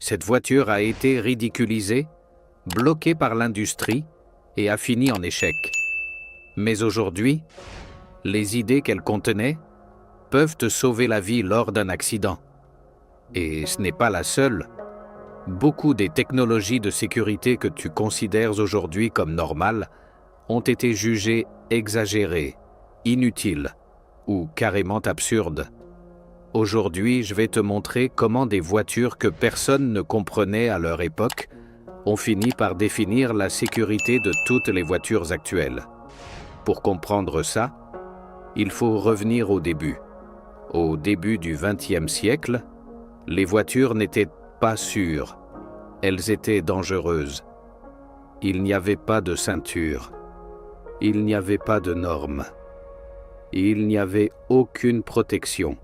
Cette voiture a été ridiculisée, bloquée par l'industrie et a fini en échec. Mais aujourd'hui, les idées qu'elle contenait peuvent te sauver la vie lors d'un accident. Et ce n'est pas la seule. Beaucoup des technologies de sécurité que tu considères aujourd'hui comme normales ont été jugées exagérées, inutiles ou carrément absurdes. Aujourd'hui, je vais te montrer comment des voitures que personne ne comprenait à leur époque ont fini par définir la sécurité de toutes les voitures actuelles. Pour comprendre ça, il faut revenir au début. Au début du XXe siècle, les voitures n'étaient pas sûres. Elles étaient dangereuses. Il n'y avait pas de ceinture. Il n'y avait pas de normes. Il n'y avait aucune protection.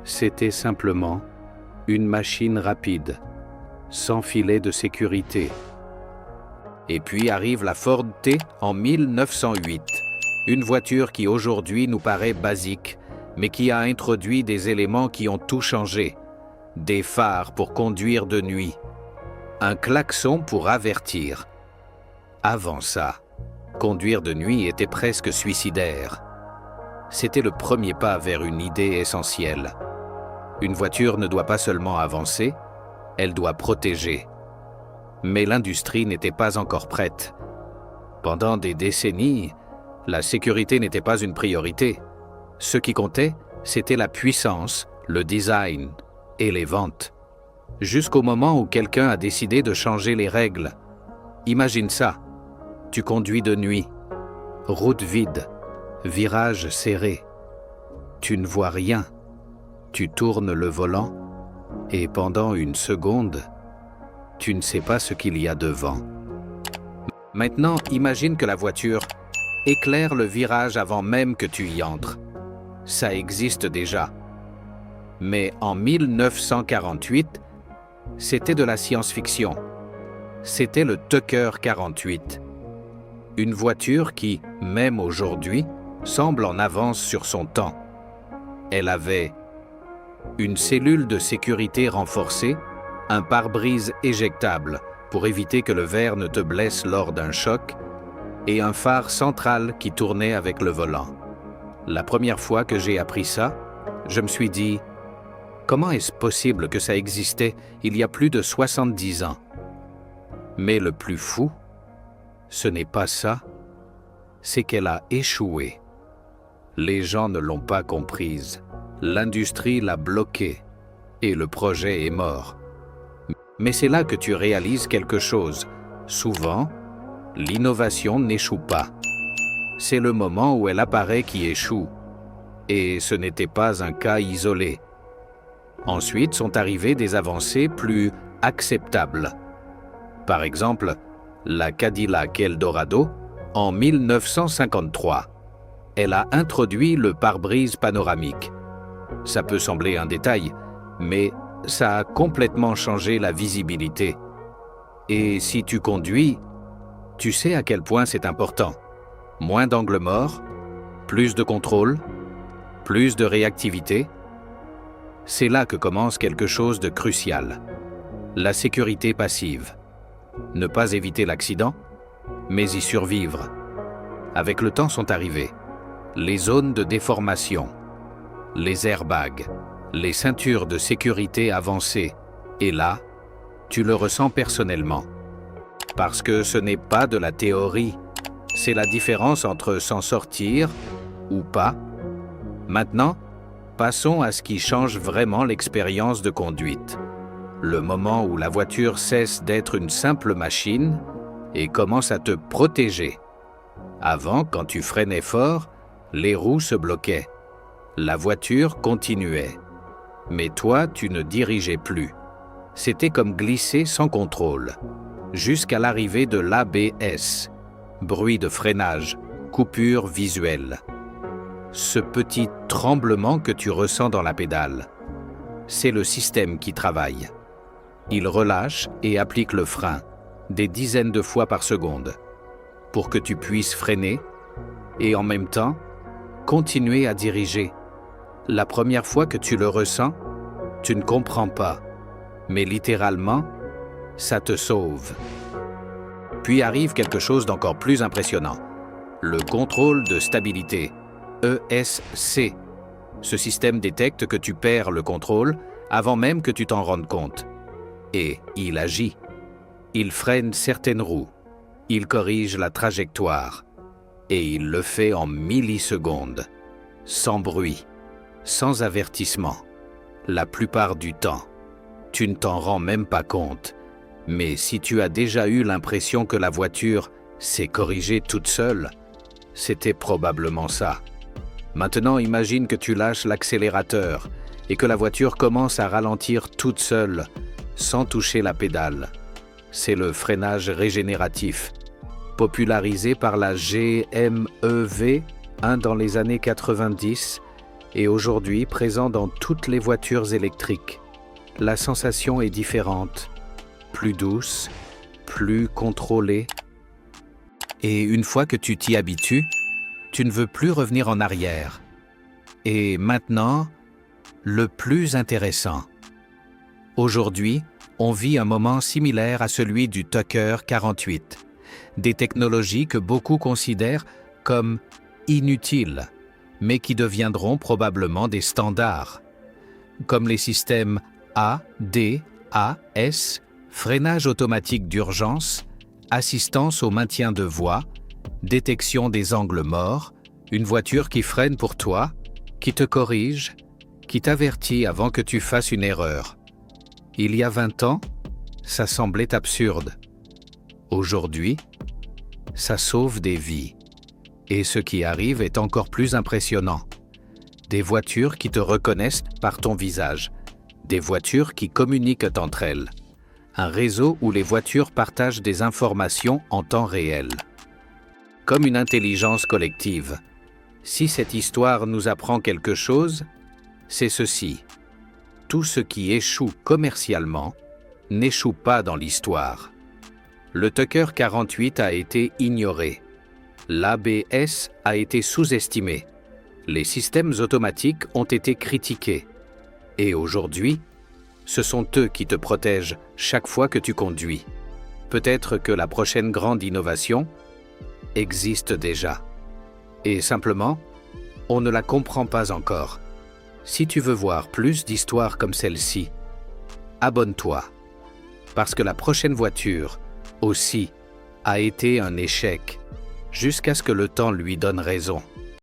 C'était simplement une machine rapide, sans filet de sécurité. Et puis arrive la Ford T en 1908, une voiture qui aujourd'hui nous paraît basique, mais qui a introduit des éléments qui ont tout changé. Des phares pour conduire de nuit, un klaxon pour avertir. Avant ça, conduire de nuit était presque suicidaire. C'était le premier pas vers une idée essentielle. Une voiture ne doit pas seulement avancer, elle doit protéger. Mais l'industrie n'était pas encore prête. Pendant des décennies, la sécurité n'était pas une priorité. Ce qui comptait, c'était la puissance, le design et les ventes. Jusqu'au moment où quelqu'un a décidé de changer les règles. Imagine ça. Tu conduis de nuit. Route vide. Virage serré. Tu ne vois rien. Tu tournes le volant et pendant une seconde, tu ne sais pas ce qu'il y a devant. Maintenant, imagine que la voiture éclaire le virage avant même que tu y entres. Ça existe déjà. Mais en 1948, c'était de la science-fiction. C'était le Tucker 48. Une voiture qui, même aujourd'hui, semble en avance sur son temps. Elle avait une cellule de sécurité renforcée, un pare-brise éjectable pour éviter que le verre ne te blesse lors d'un choc, et un phare central qui tournait avec le volant. La première fois que j'ai appris ça, je me suis dit « Comment est-ce possible que ça existait il y a plus de 70 ans ?» Mais le plus fou, ce n'est pas ça, c'est qu'elle a échoué. Les gens ne l'ont pas comprise. L'industrie l'a bloquée et le projet est mort. Mais c'est là que tu réalises quelque chose. Souvent, l'innovation n'échoue pas. C'est le moment où elle apparaît qui échoue. Et ce n'était pas un cas isolé. Ensuite sont arrivées des avancées plus acceptables. Par exemple, la Cadillac Eldorado en 1953. Elle a introduit le pare-brise panoramique. Ça peut sembler un détail, mais ça a complètement changé la visibilité. Et si tu conduis, tu sais à quel point c'est important. Moins d'angles morts, plus de contrôle, plus de réactivité. C'est là que commence quelque chose de crucial. La sécurité passive. Ne pas éviter l'accident, mais y survivre. Avec le temps sont arrivées les zones de déformation, les airbags, les ceintures de sécurité avancées. Et là, tu le ressens personnellement. Parce que ce n'est pas de la théorie, c'est la différence entre s'en sortir ou pas. Maintenant, passons à ce qui change vraiment l'expérience de conduite. Le moment où la voiture cesse d'être une simple machine et commence à te protéger. Avant, quand tu freinais fort, les roues se bloquaient. La voiture continuait. Mais toi, tu ne dirigeais plus. C'était comme glisser sans contrôle. Jusqu'à l'arrivée de l'ABS, bruit de freinage, coupure visuelle. Ce petit tremblement que tu ressens dans la pédale, c'est le système qui travaille. Il relâche et applique le frein, des dizaines de fois par seconde, pour que tu puisses freiner et en même temps, continuer à diriger. La première fois que tu le ressens, tu ne comprends pas. mais littéralement, ça te sauve. Puis arrive quelque chose d'encore plus impressionnant. Le contrôle de stabilité, ESC. Ce système détecte que tu perds le contrôle avant même que tu t'en rendes compte. Et il agit. Il freine certaines roues. Il corrige la trajectoire. Et il le fait en millisecondes. Sans bruit. Sans avertissement. La plupart du temps. Tu ne t'en rends même pas compte. Mais si tu as déjà eu l'impression que la voiture s'est corrigée toute seule, c'était probablement ça. Maintenant, imagine que tu lâches l'accélérateur et que la voiture commence à ralentir toute seule, sans toucher la pédale. C'est le freinage régénératif, popularisé par la GMEV, dans les années 90, et aujourd'hui présent dans toutes les voitures électriques. La sensation est différente, plus douce, plus contrôlée. Et une fois que tu t'y habitues, tu ne veux plus revenir en arrière. Et maintenant, le plus intéressant. Aujourd'hui, on vit un moment similaire à celui du Tucker 48, des technologies que beaucoup considèrent comme inutiles, mais qui deviendront probablement des standards, comme les systèmes ADAS, freinage automatique d'urgence, assistance au maintien de voie, détection des angles morts, une voiture qui freine pour toi, qui te corrige, qui t'avertit avant que tu fasses une erreur. Il y a 20 ans, ça semblait absurde. Aujourd'hui, ça sauve des vies. Et ce qui arrive est encore plus impressionnant. Des voitures qui te reconnaissent par ton visage. Des voitures qui communiquent entre elles. Un réseau où les voitures partagent des informations en temps réel. Comme une intelligence collective. Si cette histoire nous apprend quelque chose, c'est ceci. Tout ce qui échoue commercialement n'échoue pas dans l'histoire. Le Tucker 48 a été ignoré. L'ABS a été sous-estimé. Les systèmes automatiques ont été critiqués. Et aujourd'hui, ce sont eux qui te protègent chaque fois que tu conduis. Peut-être que la prochaine grande innovation existe déjà. Et simplement, on ne la comprend pas encore. Si tu veux voir plus d'histoires comme celle-ci, abonne-toi. Parce que la prochaine voiture, aussi, a été un échec, jusqu'à ce que le temps lui donne raison.